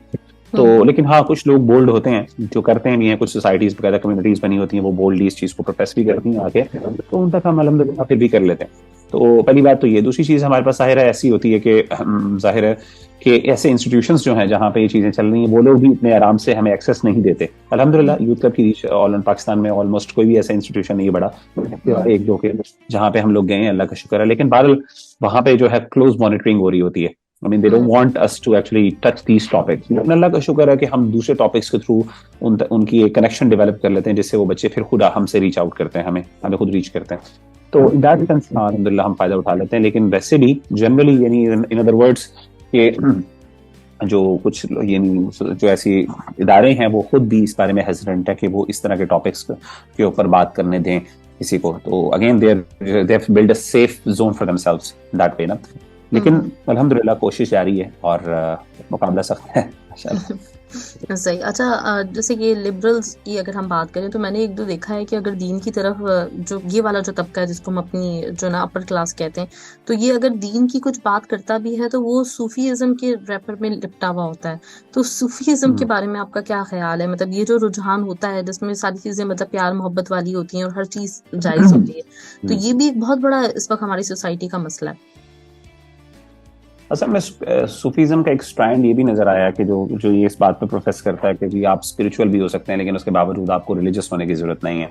تو لیکن ہاں کچھ لوگ بولڈ ہوتے ہیں جو کرتے ہیں بھی ہیں، کچھ سوسائٹیز بقاعدہ کمیونٹیز بنی ہوتی ہیں وہ بولڈلی اس چیز کو پروفیس بھی کرتی ہیں آ کے، تو ان تک ہم الحمدللہ پھر بھی کر لیتے ہیں. تو پہلی بات تو یہ. دوسری چیز ہمارے پاس ظاہر ہے ایسی ہوتی ہے کہ ظاہر ہے کہ ایسے انسٹیٹیوشنز جو ہیں جہاں پہ یہ چیزیں چل رہی ہیں وہ لوگ بھی اتنے آرام سے ہمیں ایکسیس نہیں دیتے. الحمدللہ یوتھ کلب کی ریچ آل ان پاکستان میں آلموسٹ کوئی بھی ایسا انسٹیٹیوشن نہیں بڑا، ایک دو کے جہاں پہ ہم لوگ گئے ہیں، اللہ کا شکر ہے. لیکن بہرحال وہاں پہ جو ہے کلوز مانیٹرنگ ہو رہی ہوتی ہے. I mean, they don't want us to actually touch these topics. لیکن اللہ کا شکر ہے کہ ہم دوسرے ٹاپکس کے تھرو ان کی ایک کنیکشن ڈیولپ کر لیتے ہیں، جس سے وہ بچے پھر خود ہم سے ریچ آؤٹ کرتے ہیں، ہمیں خود ریچ کرتے ہیں. تو دیٹ سینس الحمدللہ ہم فائدہ اٹھا لیتے ہیں. لیکن ویسے بھی جنرلی یعنی ان ادر ورڈس کہ جو کچھ یعنی جو ایسی ادارے ہیں وہ خود بھی اس بارے میں ہیزیٹنٹ ہے کہ وہ اس طرح کے ٹاپکس کے اوپر بات کرنے دیں کسی کو. تو again they have build a safe zone for themselves that way نا. لیکن الحمدللہ کوشش جاری ہے اور مقابلہ سخت ہے ماشاءاللہ. صحیح. اچھا، جیسے یہ لبرلز کی اگر ہم بات کریں تو میں نے ایک دو دیکھا ہے کہ اگر دین کی طرف جو یہ والا جو طبقہ ہے جس کو ہم اپنی جو نا اپر کلاس کہتے ہیں، تو یہ اگر دین کی کچھ بات کرتا بھی ہے تو وہ صوفی ازم کے ریپر میں لپٹا ہوا ہوتا ہے. تو صوفی ازم کے بارے میں آپ کا کیا خیال ہے؟ مطلب یہ جو رجحان ہوتا ہے جس میں ساری چیزیں مطلب پیار محبت والی ہوتی ہیں اور ہر چیز جائز ہوتی ہے، تو یہ بھی ایک بہت بڑا اس وقت ہماری سوسائٹی کا مسئلہ ہے. اصل میں صوفیزم کا ایک اسٹرینڈ یہ بھی نظر آیا کہ جو یہ اس بات پہ پروفیس کرتا ہے کہ جی آپ اسپرچول بھی ہو سکتے ہیں لیکن اس کے باوجود آپ کو ریلیجس ہونے کی ضرورت نہیں ہے.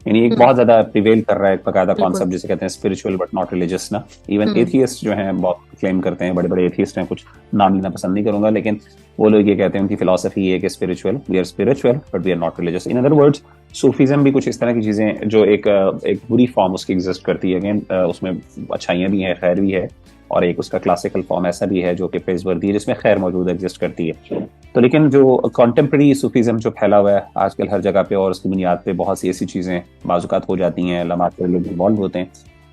یعنی ایک بہت زیادہ پریویل کر رہا ہے ایک باقاعدہ کانسیپٹ جسے کہتے ہیں اسپرچول بٹ ناٹ ریلیجس نا. ایون ایتھیسٹ جو ہیں بہت کلیم کرتے ہیں، بڑے بڑے ایتھیسٹ ہیں، کچھ نام لینا پسند نہیں کروں گا، لیکن وہ لوگ یہ کہتے ہیں ان کی فلاسفی یہ ہے کہ spiritual we are spiritual but we are not religious. In other words Sufism بھی کچھ اس طرح کی چیزیں جو ایک بری فارم اس کی ایگزسٹ کرتی ہے. اگین اس میں اچھائیاں بھی ہیں، خیر بھی ہے، اور ایک اس کا کلاسیکل فارم ایسا بھی ہے جو کہ پریز وردی ہے جس میں خیر موجود ایگزسٹ کرتی ہے. تو لیکن جو کانٹمپریری صوفیزم جو پھیلا ہوا ہے آج کل ہر جگہ پہ، اور اس کی بنیاد پہ بہت سی ایسی چیزیں بعض اوقات ہو جاتی ہیں، علامات پہ لوگ انوالو ہوتے ہیں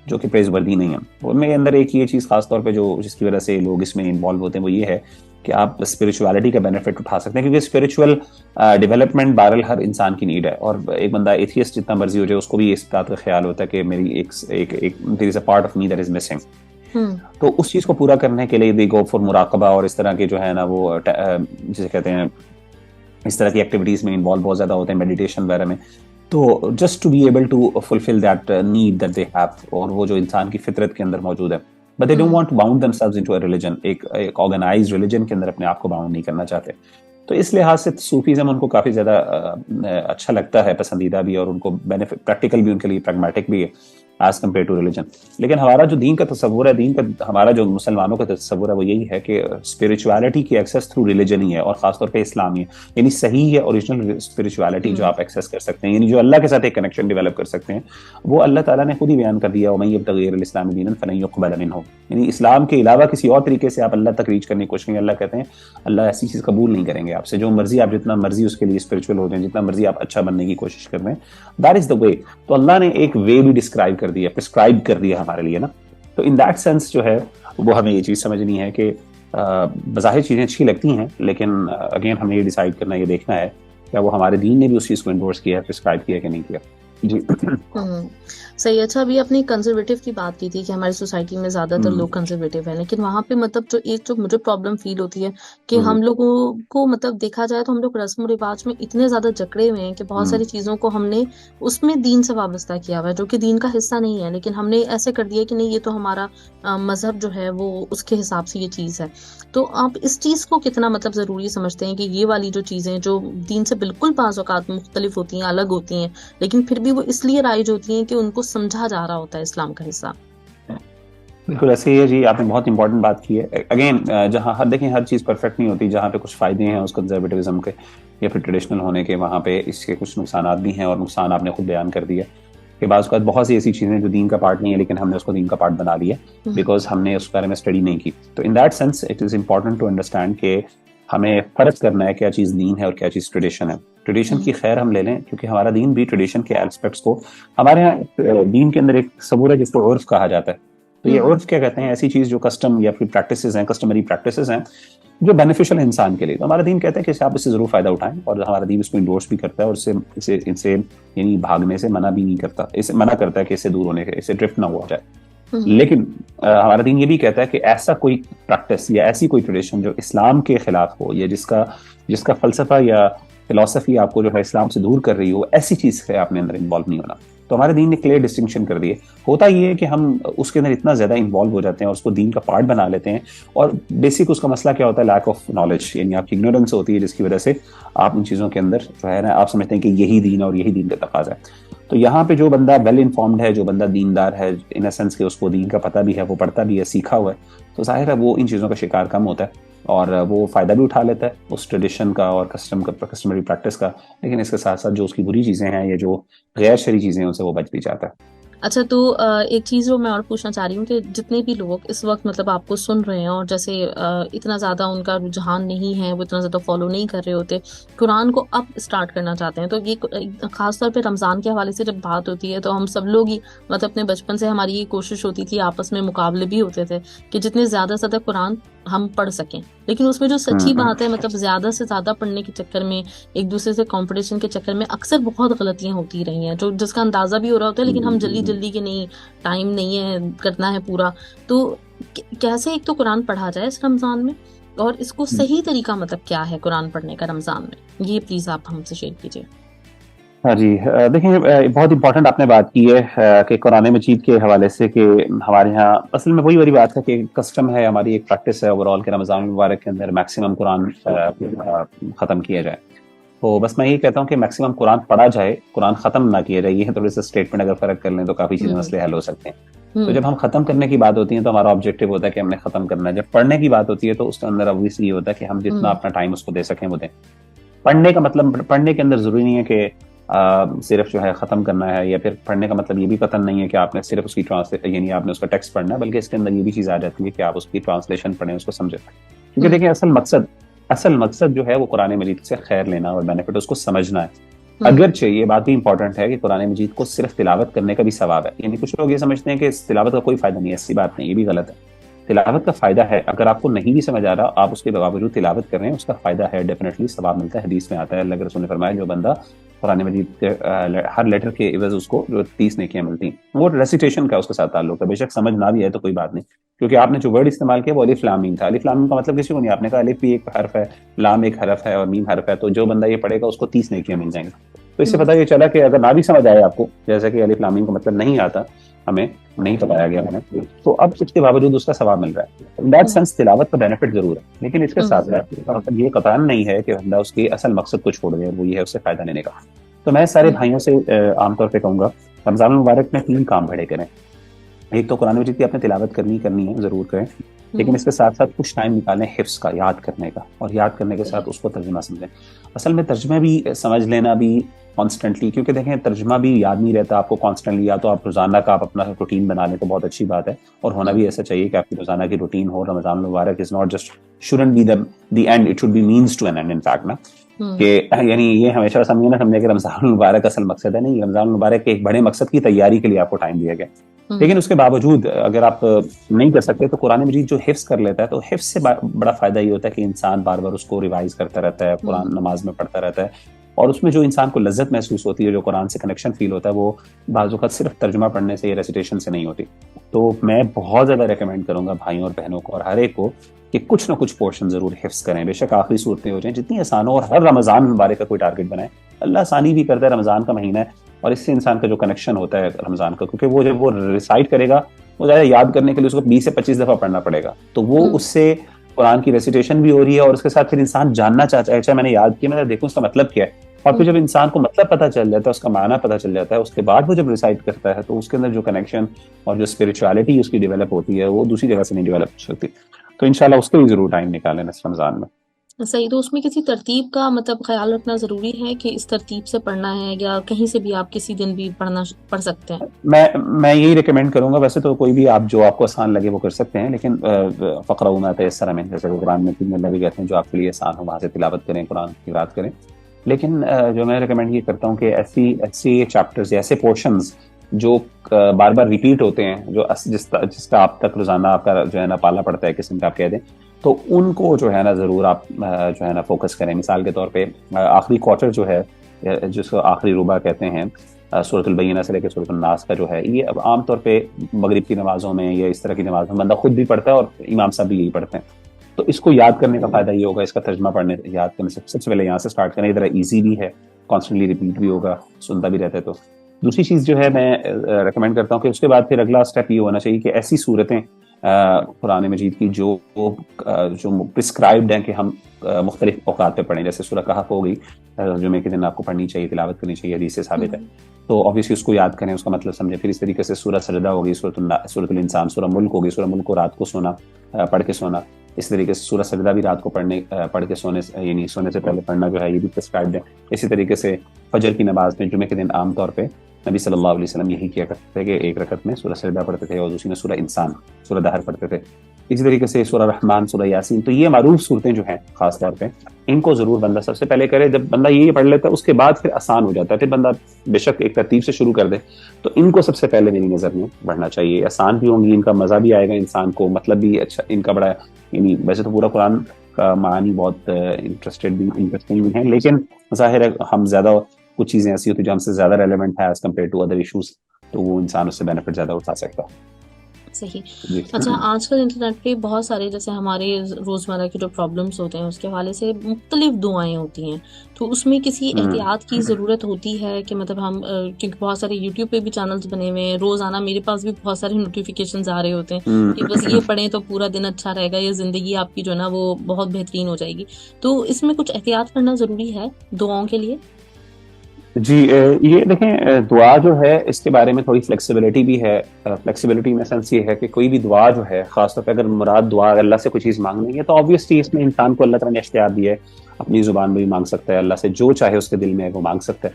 جو کہ پریز وردی نہیں ہیں. ان میں اندر ایک یہ چیز خاص طور پہ جس کی وجہ سے لوگ اس میں انوالو ہوتے ہیں وہ یہ ہے کہ آپ اسپرچولیٹی کا بینیفٹ اٹھا سکتے ہیں، کیونکہ اسپرچول ڈیولپمنٹ بہرحال ہر انسان کی نیڈ ہے. اور ایک بندہ ایتھیسٹ جتنا مرضی ہو جائے اس کو بھی اس بات کا خیال ہوتا ہے کہ میری ایک there is a part of me that is missing. تو اس چیز کو پورا کرنے کے لیے دی گو فار مراقبہ اور اس طرح کے جو ہے نا وہ جسے کہتے ہیں اس طرح کی ایکٹیویٹیز میں انوالو بہت زیادہ ہوتے ہیں، میڈیٹیشن وغیرہ میں. تو just to be able to fulfil that need that they have, اور وہ جو انسان کی فطرت کے اندر موجود ہے، but they don't want to bound themselves into a religion، ایک آرگنائزڈ ریلیجن کے اندر اپنے آپ کو باؤنڈ نہیں کرنا چاہتے. تو اس لحاظ سے صوفیزم ان کو کافی زیادہ اچھا لگتا ہے، پسندیدہ بھی، اور ان کو بینیفٹ پریکٹیکل بھی ان کے لیے پریگمیٹک بھی ہے ایز کمپیئر ٹو ریلیجن. لیکن ہمارا جو دین کا تصور ہے، ہمارا جو مسلمانوں کا تصور ہے وہ یہی ہے کہ اسپرچولیٹی کی ایکسیس تھرو ریلیجن ہی ہے، اور خاص طور پہ اسلام ہی ہے. یعنی صحیح ہے اوریجنل اسپرچولیٹی جو آپ ایکسیس کر سکتے ہیں، یعنی جو اللہ کے ساتھ ایک کنیکشن ڈیولپ کر سکتے ہیں، وہ اللہ تعالیٰ نے خود ہی بیان کر دیا وَمَن يَبْتَغِ غَيْرَ الْإِسْلَامِ دِينًا فَلَن يُقْبَلَ مِنْهُ. یعنی اسلام کے علاوہ کسی اور طریقے سے آپ اللہ تک ریچ کرنے کی کوشش کریں، اللہ کہتے ہیں اللہ ایسی چیز قبول نہیں کریں گے آپ سے. جو مرضی آپ جتنا مرضی اس کے لیے اسپرچول ہو جائیں، جتنا مرضی آپ اچھا بننے کی کوشش کر رہے ہیں، دیٹ از دا وے. تو اللہ نے ایک وے بھی ڈسکرائب کر دیا، پرسکرائب کر دیا ہمارے لیے نا. تو ان دیٹ سینس جو ہے وہ ہمیں یہ چیز سمجھنی ہے کہ بظاہر چیزیں اچھی لگتی ہیں، لیکن اگین ہمیں یہ ڈیسائیڈ کرنا، یہ دیکھنا ہے کیا وہ ہمارے دین نے بھی اس چیز کو انڈورس کیا ہے، پرسکرائب کیا کہ نہیں کیا. جی صحیح. اچھا، ابھی آپ نے کنزرویٹو کی بات کی تھی کہ ہماری سوسائٹی میں زیادہ تر لوگ کنزرویٹو ہیں، لیکن وہاں پہ مطلب جو مجھے پرابلم فیل ہوتی ہے کہ ہم لوگوں کو مطلب دیکھا جائے تو ہم لوگ رسم و رواج میں اتنے زیادہ جکڑے ہوئے ہیں کہ بہت ساری چیزوں کو ہم نے اس میں دین سے وابستہ کیا ہوا ہے، جو کہ دین کا حصہ نہیں ہے، لیکن ہم نے ایسے کر دیا کہ نہیں یہ تو ہمارا مذہب جو ہے وہ اس کے حساب سے یہ چیز ہے. تو آپ اس چیز کو کتنا مطلب ضروری سمجھتے ہیں کہ یہ والی جو چیزیں جو دین سے بالکل بعض اوقات مختلف ہوتی ہیں، الگ ہوتی ہیں، لیکن پھر بھی وہ اس لیے رائج ہوتی ہیں کہ ان کو سمجھا جا رہا ہوتا ہے اسلام کا حصہ؟ بالکل ایسے ہی ہے جی. آپ نے بہت امپورٹنٹ بات کی ہے. اگین جہاں دیکھیں ہر چیز پرفیکٹ نہیں ہوتی. جہاں پہ کچھ فائدے ہیں اس کنزرویٹیزم کے یا پھر ٹریڈیشنل ہونے کے, وہاں پہ اس کے کچھ نقصانات بھی ہیں, اور نقصان آپ نے خود بیان کر دیا کہ بعض اوقات بہت سی ایسی چیزیں جو دین کا پارٹ نہیں ہے لیکن ہم نے اس کو دین کا پارٹ بنا لیا بیکاز ہم نے اس بارے میں اسٹڈی نہیں کی. تو in that sense it is important to understand کہ ہمیں فرق کرنا ہے کیا چیز دین ہے اور کیا چیز ٹریڈیشن ہے. ٹریڈیشن کی خیر ہم لے لیں کیونکہ ہمارا دین بھی ٹریڈیشن کے ایسپیکٹس کو, ہمارے یہاں دین کے اندر ایک تصور ہے جس کو عرف کہا جاتا ہے. تو یہ عرف کیا کہتے ہیں, ایسی چیز جو کسٹم یا پھر پریکٹسز ہیں, کسٹمری پریکٹسز ہیں جو بینیفیشل ہے انسان کے لیے. تو ہمارا دین کہتا ہے کہ آپ اس سے ضرور فائدہ اٹھائیں, اور ہمارا دین اس کو انڈورس بھی کرتا ہے اور اسے یعنی بھاگنے سے منع بھی نہیں کرتا, اسے منع کرتا ہے کہ اس سے دور ہونے کے, اس سے ڈرفٹ نہ ہوا جائے. لیکن ہمارا دین یہ بھی کہتا ہے کہ ایسا کوئی پریکٹس یا ایسی کوئی ٹریڈیشن جو اسلام کے خلاف ہو یا جس کا فلسفہ یا فلسفی آپ کو جو ہے اسلام سے دور کر رہی ہو, ایسی چیز سے آپ نے اندر انوالو نہیں ہونا. تو ہمارے دین نے کلیئر ڈسٹنکشن کر دی ہے. ہوتا یہ ہے کہ ہم اس کے اندر اتنا زیادہ انوالو ہو جاتے ہیں اور اس کو دین کا پارٹ بنا لیتے ہیں, اور بیسک اس کا مسئلہ کیا ہوتا ہے, لیک آف نالج, یعنی آپ کی اگنورینس ہوتی ہے جس کی وجہ سے آپ ان چیزوں کے اندر جو ہے نا آپ سمجھتے ہیں کہ یہی دین ہے اور یہی دین کا تقاضا ہے. تو یہاں پہ جو بندہ ویل انفارمڈ ہے, جو بندہ دیندار ہے ان اے سینس کہ اس کو دین کا پتہ بھی ہے, وہ پڑھتا بھی ہے, سیکھا ہوا ہے, تو ظاہر ہے وہ ان چیزوں کا شکار کم ہوتا ہے اور وہ فائدہ بھی اٹھا لیتا ہے اس ٹریڈیشن کا اور کسٹمری پریکٹس کا. لیکن اس کے ساتھ ساتھ جو اس کی بری چیزیں ہیں یا جو غیر شرعی چیزیں ہیں ان سے وہ بچ بھی جاتا ہے. اچھا, تو ایک چیز جو میں اور پوچھنا چاہ رہی ہوں کہ جتنے بھی لوگ اس وقت مطلب آپ کو سن رہے ہیں اور جیسے اتنا زیادہ ان کا رجحان نہیں ہے, وہ اتنا زیادہ فالو نہیں کر رہے ہوتے, قرآن کو اب اسٹارٹ کرنا چاہتے ہیں, تو یہ خاص طور پہ رمضان کے حوالے سے جب بات ہوتی ہے تو ہم سب لوگ ہی مطلب اپنے بچپن سے ہماری یہ کوشش ہوتی تھی, آپس میں مقابلے بھی ہوتے تھے کہ جتنے زیادہ سے زیادہ قرآن ہم پڑھ سکیں. لیکن اس میں جو سچی بات ہے مطلب زیادہ سے زیادہ پڑھنے کے چکر میں, ایک دوسرے سے کمپٹیشن کے چکر میں اکثر بہت غلطیاں ہوتی رہی ہیں, جو جس کا اندازہ بھی ہو رہا ہوتا ہے, لیکن ہم جلدی کہ نہیں ٹائم نہیں ہے کرنا ہے پورا. تو کیسے ایک تو قرآن پڑھا جائے اس رمضان میں, اور اس کو صحیح طریقہ مطلب کیا ہے قرآن پڑھنے کا رمضان میں, یہ پلیز آپ ہم سے شیئر کیجیے. ہاں جی, دیکھیں بہت امپورٹنٹ آپ نے بات کی ہے کہ قرآن مجید کے حوالے سے کہ ہمارے یہاں اصل میں وہی بات ہے کہ کسٹم ہے, ہماری ایک پریکٹس ہے اوور آل کہ رمضان المبارک کے اندر میکسیمم قرآن ختم کیا جائے. تو بس میں یہی کہتا ہوں کہ میکسیمم قرآن پڑھا جائے, قرآن ختم نہ کیا جائے. یہ تھوڑے سے اسٹیٹمنٹ اگر فرق کر لیں تو کافی چیزیں مسئلے حل ہو سکتے ہیں. تو جب ہم ختم کرنے کی بات ہوتی ہے تو ہمارا آبجیکٹیو ہوتا ہے کہ ہم نے ختم کرنا ہے. جب پڑھنے کی بات ہوتی ہے تو اس کے اندر obviously یہ ہوتا ہے کہ ہم جتنا اپنا ٹائم اس کو دے سکیں وہ دیں. پڑھنے کا مطلب, پڑھنے کے اندر ضروری نہیں ہے کہ صرف جو ہے ختم کرنا ہے, یا پھر پڑھنے کا مطلب یہ بھی قطعاً نہیں ہے کہ آپ نے صرف اس کی یعنی آپ نے اس کا ٹیکسٹ پڑھنا ہے, بلکہ اس کے اندر یہ بھی چیز آ جاتی ہے کہ آپ اس کی ٹرانسلیشن پڑھیں, اس کو سمجھیں. کیونکہ دیکھیں اصل مقصد جو ہے وہ قرآن مجید سے خیر لینا اور بینیفٹ اس کو سمجھنا ہے. اگرچہ یہ بات بھی امپورٹنٹ ہے کہ قرآن مجید کو صرف تلاوت کرنے کا بھی ثواب ہے. یعنی کچھ لوگ یہ سمجھتے ہیں کہ اس تلاوت کا کوئی فائدہ نہیں ہے, ایسی بات نہیں, یہ بھی غلط ہے. تلاوت کا فائدہ ہے, اگر آپ کو نہیں بھی سمجھ آ رہا آپ اس کے باوجود تلاوت کر رہے ہیں, اس کا فائدہ ہے, ڈیفینیٹلی ثواب ملتا ہے. حدیث میں آتا ہے, اللہ کے رسول نے فرمایا جو بندہ قرآن مجید کے ہر لیٹر کے عوض اس کو جو 30 نیکیاں ملتی ہیں. وہ ریسیٹیشن کا اس کے ساتھ تعلق ہے. بے شک سمجھ نہ بھی آئے تو کوئی بات نہیں, کیونکہ آپ نے جو ورڈ استعمال کیا وہ الف لام میم تھا. الف لام میم کا مطلب کسی کو نہیں, آپ نے کہا الف بھی ایک حرف ہے, لام ایک حرف ہے اور میم حرف ہے, تو جو بندہ یہ پڑھے گا اس کو 30 نیکیاں مل جائیں گی. تو اس سے پتہ یہ چلا کہ اگر نہ بھی سمجھ آئے آپ کو, جیسا کہ الف لام میم کا مطلب نہیں آتا, ہمیں نہیں بتایا گیا ہمیں, تو اب اس کے باوجود اس کا ثواب مل رہا ہے. ان دیٹ سینس تلاوت کا بینیفٹ ضرور ہے, لیکن اس کے ساتھ مطلب یہ قطعاً نہیں ہے کہ بندہ اس کے اصل مقصد کو چھوڑ دے, وہ یہ ہے اس سے فائدہ لینے کا. تو میں سارے بھائیوں سے عام طور پہ کہوں گا رمضان المبارک میں 3 کام بڑے کریں. ایک تو قرآن مجید کی آپ نے تلاوت کرنی ہے, ضرور کریں, لیکن اس کے ساتھ ساتھ کچھ ٹائم نکالیں حفظ کا, یاد کرنے کا, اور یاد کرنے کے ساتھ اس کو ترجمہ سمجھیں. اصل میں ترجمہ بھی سمجھ لینا بھی کانسٹنٹلی, کیونکہ دیکھیں ترجمہ بھی یاد نہیں رہتا آپ کو کانسٹنٹلی, یا تو آپ روزانہ کا آپ اپنا روٹین بنا لیں تو بہت اچھی بات ہے, اور ہونا بھی ایسا چاہیے کہ آپ کی روزانہ کی روٹین ہو. رمضان المبارک is not just shouldn't be the end, it should be means to an end in fact نا, کہ یعنی یہ ہمیشہ سمجھے کہ رمضان المبارک اصل مقصد ہے. نہیں, رمضان المبارک کے ایک بڑے مقصد کی تیاری کے لیے آپ کو ٹائم دیا گیا. لیکن اس کے باوجود اگر آپ نہیں کر سکتے تو قرآن مجید جو حفظ کر لیتا ہے, تو حفظ سے بڑا فائدہ یہ ہوتا ہے کہ انسان بار بار اس کو ریوائز کرتا رہتا ہے, قرآن نماز میں پڑھتا رہتا ہے, اور اس میں جو انسان کو لذت محسوس ہوتی ہے, جو قرآن سے کنیکشن فیل ہوتا ہے, وہ بعض اوقات صرف ترجمہ پڑھنے سے یا ریسیٹیشن سے نہیں ہوتی. تو میں بہت زیادہ ریکمینڈ کروں گا بھائیوں اور بہنوں کو اور ہر ایک کو کہ کچھ نہ کچھ پورشن ضرور حفظ کریں. بے شک آخری صورتیں ہو جائیں, جتنی آسان ہو, اور ہر رمضان مبارک کا کوئی ٹارگٹ بنائیں. اللہ آسانی بھی کرتا ہے, رمضان کا مہینہ ہے, اور اس سے انسان کا جو کنیکشن ہوتا ہے رمضان کا, کیونکہ وہ جب وہ ریسائٹ کرے گا, وہ زیادہ یاد کرنے کے لیے اس کو 20 سے 25 دفعہ پڑھنا پڑے گا, تو وہ اس سے قرآن کی ریسیٹیشن بھی ہو رہی ہے, اور اس کے ساتھ پھر انسان جاننا چاہتا ہے, اچھا میں نے یاد کیا, میں دیکھوں اس کا مطلب کیا ہے. اور پھر جب انسان کو مطلب پتہ چل جاتا ہے، اس کا معنی پتہ چل جاتا ہے، اس کے بعد وہ جب ریسائٹ کرتا ہے تو اس کے اندر جو کنیکشن اور جو اسپرچویلٹی اس کی ڈیولپ ہوتی ہے وہ دوسری جگہ سے نہیں ڈیولپ ہو سکتی. تو انشاءاللہ اس کے بھی ضرور ٹائم نکالیں اس رمضان میں. صحیح. تو اس میں کسی ترتیب کا مطلب خیال رکھنا ضروری ہے کہ اس ترتیب سے پڑھنا ہے، یا کہیں سے بھی آپ کسی دن بھی پڑھ سکتے ہیں؟ میں یہی ریکمینڈ کروں گا. ویسے تو کوئی بھی آپ جو آپ کو آسان لگے وہ کر سکتے ہیں، لیکن فقرؤوا ما تیسر منہ، جیسے قرآن میں اللہ بھی کہتے ہیں جو آپ کے لیے آسان ہو وہاں سے تلاوت کریں، قرآن کی قرأت کریں. لیکن جو میں ریکمینڈ یہ کرتا ہوں کہ ایسی چیپٹرز یا ایسے پورشنز جو بار بار ریپیٹ ہوتے ہیں، جو جس کا آپ تک روزانہ آپ کا جو ہے نا پالا پڑتا ہے قسم کا آپ کہہ دیں، تو ان کو جو ہے نا ضرور آپ جو ہے نا فوکس کریں. مثال کے طور پہ آخری کوارٹر جو ہے جس کو آخری ربع کہتے ہیں، سورۃ البینہ سے لے کے سورۃ الناس کا جو ہے، یہ اب عام طور پہ مغرب کی نمازوں میں یا اس طرح کی نمازوں میں بندہ خود بھی پڑھتا ہے اور امام صاحب بھی یہی پڑھتے ہیں. تو اس کو یاد کرنے کا فائدہ یہ ہوگا، اس کا ترجمہ پڑھنے یاد کرنے سے سب سے پہلے یہاں سے سٹارٹ کریں. ادھر ایزی بھی ہے، کانسٹنٹلی ریپیٹ بھی ہوگا، سنتا بھی رہتا ہے. تو دوسری چیز جو ہے میں ریکمینڈ کرتا ہوں کہ اس کے بعد پھر اگلا اسٹیپ یہ ہونا چاہیے کہ ایسی صورتیں قرآن مجید کی جو پرسکرائبڈ ہیں کہ ہم مختلف اوقات پہ پڑھیں. جیسے سورہ کہف ہو گئی، جمعے کے دن آپ کو پڑھنی چاہیے، تلاوت کرنی چاہیے، حدیث سے ثابت ہے. تو آبویسلی اس کو یاد کریں، اس کا مطلب سمجھیں. پھر اس طریقے سے سورہ سجدہ ہوگی، سورۃ الانسان، سورہ ملک ہوگی. سورہ ملک کو رات کو پڑھ کے سونا. اس طریقے سے سورہ سجدہ بھی رات کو پڑھ کے سونے یعنی سونے سے پہلے پڑھنا جو ہے یہ بھی پرسکرائبڈ ہے. اسی طریقے سے فجر کی نماز میں جمعے کے دن عام طور پہ نبی صلی اللہ علیہ وسلم یہی کیا کرتے تھے کہ ایک رکعت میں سورہ سجدہ پڑھتے تھے اور دوسری میں سورہ انسان، سورہ دہر پڑھتے تھے. اسی طریقے سے سورہ رحمان، سورہ یاسین. تو یہ معروف صورتیں جو ہیں خاص طور پہ ان کو ضرور بندہ سب سے پہلے کرے. جب بندہ یہ پڑھ لیتا ہے اس کے بعد پھر آسان ہو جاتا ہے. پھر بندہ بے شک ایک ترتیب سے شروع کر دے تو ان کو سب سے پہلے میری نظر میں پڑھنا چاہیے. آسان بھی ہوں گی، ان کا مزہ بھی آئے گا انسان کو، مطلب بھی اچھا ان کا بڑا یعنی ویسے تو پورا قرآن کا معنی بہت انٹرسٹنگ بھی ہیں، لیکن ظاہر ہے ہم زیادہ کچھ چیزیں ایسی ہوتی ہیں جو ہم سے زیادہ ریلیونٹ ہے as compare to other issues, تو وہ انسان اس سے بینیفٹ زیادہ اٹھا سکتا ہے. صحیح. اچھا، آج کل انٹرنیٹ پہ بہت سارے جیسے ہمارے روزمرہ کے جو پرابلمس ہوتے ہیں اس کے حوالے سے مختلف دعائیں ہوتی ہیں، تو اس میں کسی احتیاط کی ضرورت ہوتی ہے کہ مطلب ہم کیونکہ بہت سارے یوٹیوب پہ بھی چینلز بنے ہوئے ہیں، روزانہ میرے پاس بھی بہت سارے نوٹیفیکیشنز آ رہے ہوتے ہیں کہ بس یہ پڑھیں تو پورا دن اچھا رہے گا، یہ زندگی آپ کی جو ہے نا وہ بہت بہترین ہو جائے گی. تو اس میں کچھ احتیاط کرنا ضروری ہے دعاؤں کے لیے؟ جی یہ دیکھیں دعا جو ہے اس کے بارے میں تھوڑی فلیکسیبلٹی بھی ہے. فلیکسیبلٹی میں سینس یہ ہے کہ کوئی بھی دعا جو ہے، خاص طور پہ اگر مراد دعا اللہ سے کوئی چیز مانگنی ہے، تو آبویسلی اس میں انسان کو اللہ تعالیٰ نے اختیار دیا ہے، اپنی زبان میں بھی مانگ سکتا ہے، اللہ سے جو چاہے اس کے دل میں ہے وہ مانگ سکتا ہے.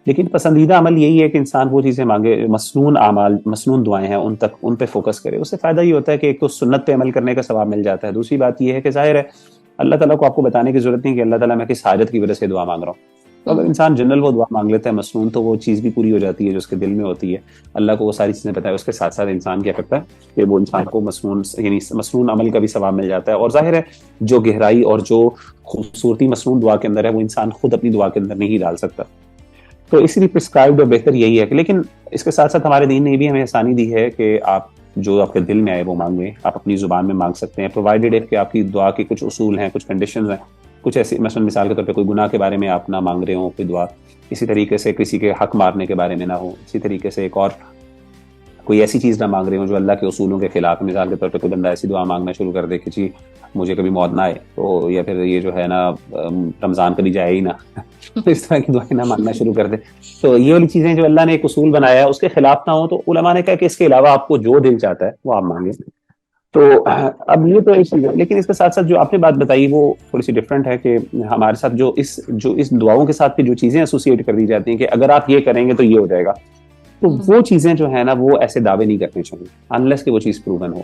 لیکن پسندیدہ عمل یہی ہے کہ انسان وہ چیزیں مانگے، مسنون اعمال، مسنون دعائیں ہیں ان پہ فوکس کرے. اس سے فائدہ یہ ہوتا ہے کہ ایک تو سنت پہ عمل کرنے کا ثواب مل جاتا ہے. دوسری بات یہ ہے کہ ظاہر ہے اللہ تعالیٰ کو آپ کو بتانے کی ضرورت نہیں کہ اللہ تعالیٰ میں کس حاجت کی وجہ سے دعا مانگ رہا ہوں. تو اگر انسان جنرل وہ دعا مانگ لیتا ہے مسنون، تو وہ چیز بھی پوری ہو جاتی ہے جو اس کے دل میں ہوتی ہے. اللہ کو وہ ساری چیزیں پتہ ہے. اس کے ساتھ ساتھ انسان کیا کرتا ہے کہ وہ انسان کو مسنون عمل کا بھی ثواب مل جاتا ہے. اور ظاہر ہے جو گہرائی اور جو خوبصورتی مسنون دعا کے اندر ہے وہ انسان خود اپنی دعا کے اندر نہیں ڈال سکتا. تو اسی لیے پرسکرائبڈ اور بہتر یہی ہے کہ، لیکن اس کے ساتھ ساتھ ہمارے دین نے یہ بھی ہمیں آسانی دی ہے کہ آپ جو آپ کے دل میں آئے وہ مانگیں، آپ اپنی زبان میں مانگ سکتے ہیں، پرووائڈیڈ ہے کہ آپ کی دعا کے کچھ اصول ہیں، کچھ کنڈیشنز ہیں، کچھ ایسی مثلاً مثال کے طور پہ کوئی گناہ کے بارے میں آپ نہ مانگ رہے ہوں کوئی دعا، اسی طریقے سے کسی کے حق مارنے کے بارے میں نہ ہو، اسی طریقے سے ایک اور کوئی ایسی چیز نہ مانگ رہے ہوں جو اللہ کے اصولوں کے خلاف. مثال کے طور پہ کوئی بندہ ایسی دعا مانگنا شروع کر دے کہ جی مجھے کبھی موت نہ آئے، تو یا پھر یہ جو ہے نا رمضان کبھی جائے ہی نہ، اس طرح کی دعائیں نہ مانگنا شروع کر دے. تو یہ والی چیزیں جو اللہ نے ایک اصول بنایا ہے اس کے خلاف نہ ہو، تو علماء نے کہا کہ اس کے علاوہ آپ کو جو دل چاہتا ہے وہ آپ مانگیں. تو اب یہ تو ایک چیز ہے، لیکن اس کے ساتھ ساتھ جو آپ نے بات بتائی وہ تھوڑی سی ڈفرینٹ ہے کہ ہمارے ساتھ جو اس دعاؤں کے ساتھ جو چیزیں ایسوسیٹ کر دی جاتی ہیں کہ اگر آپ یہ کریں گے تو یہ ہو جائے گا، تو وہ چیزیں جو ہے نا وہ ایسے دعوے نہیں کرنے چاہیے انلیس کہ وہ چیز پروون ہو.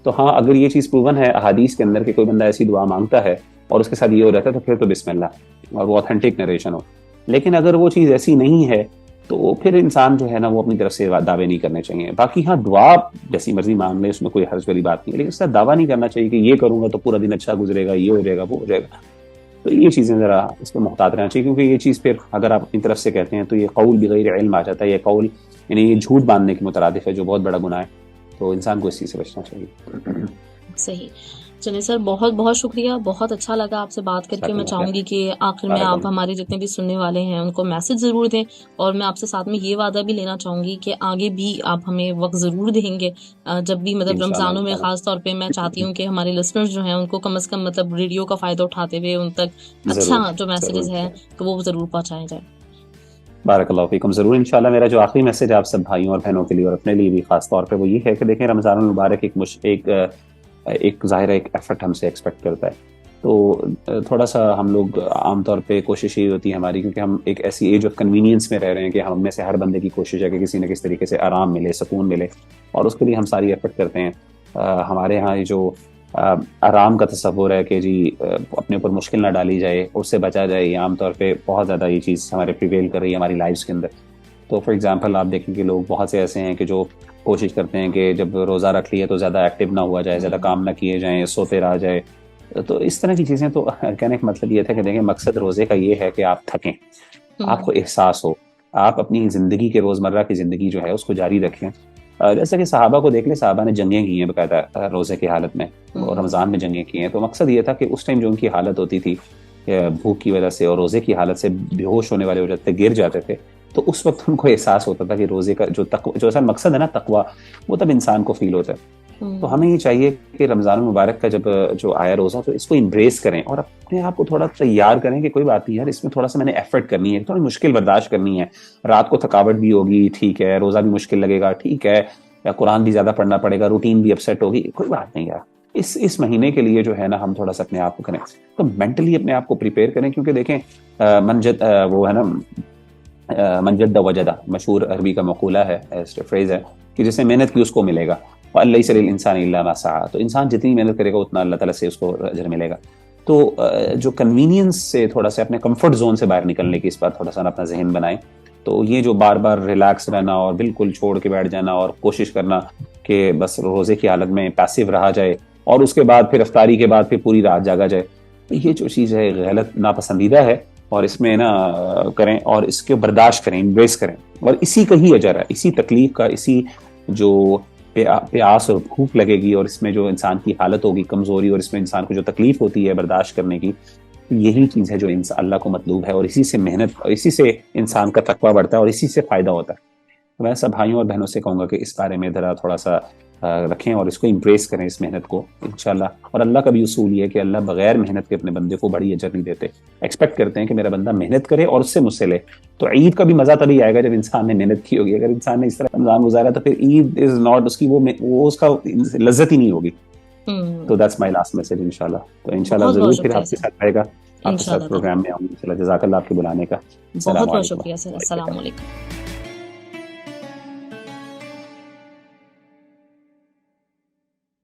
تو ہاں اگر یہ چیز پروون ہے احادیث کے اندر کہ کوئی بندہ ایسی دعا مانگتا ہے اور اس کے ساتھ یہ ہو جاتا ہے، تو پھر تو بسم اللہ اور وہ اوتھینٹک نریشن ہو. لیکن اگر وہ چیز ایسی نہیں ہے تو پھر انسان جو ہے نا وہ اپنی طرف سے دعوے نہیں کرنے چاہیے. باقی ہاں دعا جیسی مرضی مانگ لے، اس میں کوئی حرج والی بات نہیں ہے، لیکن اس کا دعویٰ نہیں کرنا چاہیے کہ یہ کروں گا تو پورا دن اچھا گزرے گا، یہ ہو جائے گا، وہ ہو جائے گا. تو یہ چیزیں ذرا اس پہ محتاط رہنا چاہیے، کیونکہ یہ چیز پھر اگر آپ اپنی طرف سے کہتے ہیں تو یہ قول بغیر علم آ جاتا ہے. یہ قول یعنی یہ جھوٹ باندھنے کے مترادف ہے جو بہت بڑا گناہ ہے. تو انسان کو اس چیز سے بچنا چاہیے. صحیح. چلیں سر، بہت بہت شکریہ، بہت اچھا لگا آپ سے بات کر کے. میں چاہوں گی کہ آخر میں آپ ہمارے جتنے بھی سننے والے ہیں ان کو میسج ضرور دیں، اور میں آپ سے ساتھ میں یہ وعدہ بھی لینا چاہوں گی کہ آگے بھی آپ ہمیں وقت ضرور دیں گے، جب بھی مطلب رمضانوں میں خاص طور پہ میں چاہتی ہوں کہ ہمارے لسنرز جو ہیں ان کو کم از کم مطلب ریڈیو کا فائدہ اٹھاتے ہوئے ان تک اچھا جو میسیجز ہیں تو وہ ضرور پہنچائے جائیں. بارک اللہ فیکم. ضرور انشاءاللہ. میرا جو آخری میسج آپ سب بھائیوں اور بہنوں کے لیے اور اپنے لیے بھی خاص طور پہ وہ یہ ہے کہ دیکھیں رمضان المبارک ایک ظاہر ایک ایفرٹ ہم سے ایکسپیکٹ کرتا ہے. تو تھوڑا سا ہم لوگ عام طور پہ کوشش یہ ہوتی ہے ہماری، کیونکہ ہم ایک ایسی ایج آف کنوینئنس میں رہ رہے ہیں کہ ہم میں سے ہر بندے کی کوشش ہے کہ کسی نہ کسی طریقے سے آرام ملے، سکون ملے، اور اس کے لیے ہم ساری ایفرٹ کرتے ہیں. ہمارے ہاں یہ جو آرام کا تصور ہے کہ جی اپنے اوپر مشکل نہ ڈالی جائے، اس سے بچا جائے، یہ عام طور پہ بہت زیادہ یہ چیز ہمارے پریویل کر رہی ہے ہماری لائفس کے اندر. تو فار ایگزامپل آپ دیکھیں کہ لوگ بہت سے ایسے ہیں کہ جو کوشش کرتے ہیں کہ جب روزہ رکھ لیے تو زیادہ ایکٹیو نہ ہوا جائے، زیادہ کام نہ کیے جائیں، سوتے رہ جائے. تو اس طرح کی چیزیں، تو کہنے کا مطلب یہ تھا کہ دیکھیں مقصد روزے کا یہ ہے کہ آپ تھکیں، آپ کو احساس ہو، آپ اپنی زندگی کے روزمرہ کی زندگی جو ہے اس کو جاری رکھیں. جیسا کہ صحابہ کو دیکھ لیں، صحابہ نے جنگیں کی ہیں باقاعدہ روزے کی حالت میں، اور رمضان میں جنگیں کی ہیں. تو مقصد یہ تھا کہ اس ٹائم جو ان کی حالت ہوتی تھی بھوک کی وجہ سے اور روزے کی حالت سے بے ہوش ہونے والے ہو جاتے تھے، گر جاتے تھے، تو اس وقت ان کو احساس ہوتا تھا کہ روزے کا جو اصل مقصد ہے نا تقویٰ، وہ تب انسان کو فیل ہوتا ہے. تو ہمیں یہ چاہیے کہ رمضان المبارک کا جب جو آیا روزہ تو اس کو امبریس کریں اور اپنے آپ کو تھوڑا تیار کریں کہ کوئی بات نہیں یار، اس میں تھوڑا سا میں نے ایفرٹ کرنی ہے، تھوڑی مشکل برداشت کرنی ہے. رات کو تھکاوٹ بھی ہوگی، ٹھیک ہے، روزہ بھی مشکل لگے گا، ٹھیک ہے، یا قرآن بھی زیادہ پڑھنا پڑے گا، روٹین بھی اپسیٹ ہوگی، کوئی بات نہیں یار. اس مہینے کے لیے جو ہے نا ہم تھوڑا سا اپنے آپ کو کریں، تو مینٹلی اپنے آپ کو پریپیئر کریں. کیونکہ دیکھیں وہ ہے نا منجد وجدہ، مشہور عربی کا مقولہ ہے، فریز ہے کہ جس نے محنت کی اس کو ملے گا. وَأَلَّيْسَ لِلْإِنسَانِ إِلَّا مَا سَعَىٰ. تو انسان جتنی محنت کرے گا اتنا اللہ تعالیٰ سے اس کو اجر ملے گا. تو جو کنوینئنس سے تھوڑا سا اپنے کمفرٹ زون سے باہر نکلنے کی اس بار تھوڑا سا اپنا ذہن بنائیں. تو یہ جو بار بار ریلیکس رہنا اور بالکل چھوڑ کے بیٹھ جانا اور کوشش کرنا کہ بس روزے کی حالت میں پیسیو رہا جائے اور اس کے بعد پھر افطاری کے بعد پھر پوری رات جاگا جائے، یہ جو چیز ہے غلط، ناپسندیدہ ہے. اور اس میں نا کریں اور اس کے برداشت کریں، امبریس کریں، اور اسی کا ہی اجر ہے، اسی تکلیف کا، اسی جو پیاس اور بھوک لگے گی اور اس میں جو انسان کی حالت ہوگی کمزوری اور اس میں انسان کو جو تکلیف ہوتی ہے برداشت کرنے کی، یہی چیز ہے جو اللہ کو مطلوب ہے، اور اسی سے محنت اور اسی سے انسان کا تقویٰ بڑھتا ہے اور اسی سے فائدہ ہوتا ہے. میں سب بھائیوں اور بہنوں سے کہوں گا کہ اس بارے میں ذرا تھوڑا سا رکھیں اور اس کو امپریس کریں، اس محنت کو انشاءاللہ. اور اللہ کا بھی اصول یہ ہے کہ اللہ بغیر محنت کے اپنے بندے کو بڑی اجر نہیں دیتے. ایکسپیکٹ کرتے ہیں کہ میرا بندہ محنت کرے اور اس سے مجھ سے لے. تو عید کا بھی مزہ تبھی آئے گا جب انسان نے محنت کی ہوگی. اگر انسان نے اس طرح رمضان گزارا تو پھر عید از ناٹ، اس کی وہ اس کا لذت ہی نہیں ہوگی. تو دیٹس مائی لاسٹ میسج انشاءاللہ. تو انشاءاللہ ضرور پھر آپ کے ساتھ رہے گا، آپ کے ساتھ پروگرام میں آؤں گا. جزاک اللہ آپ کے بلانے کا. بہت بہت شکریہ سر. السلام علیکم.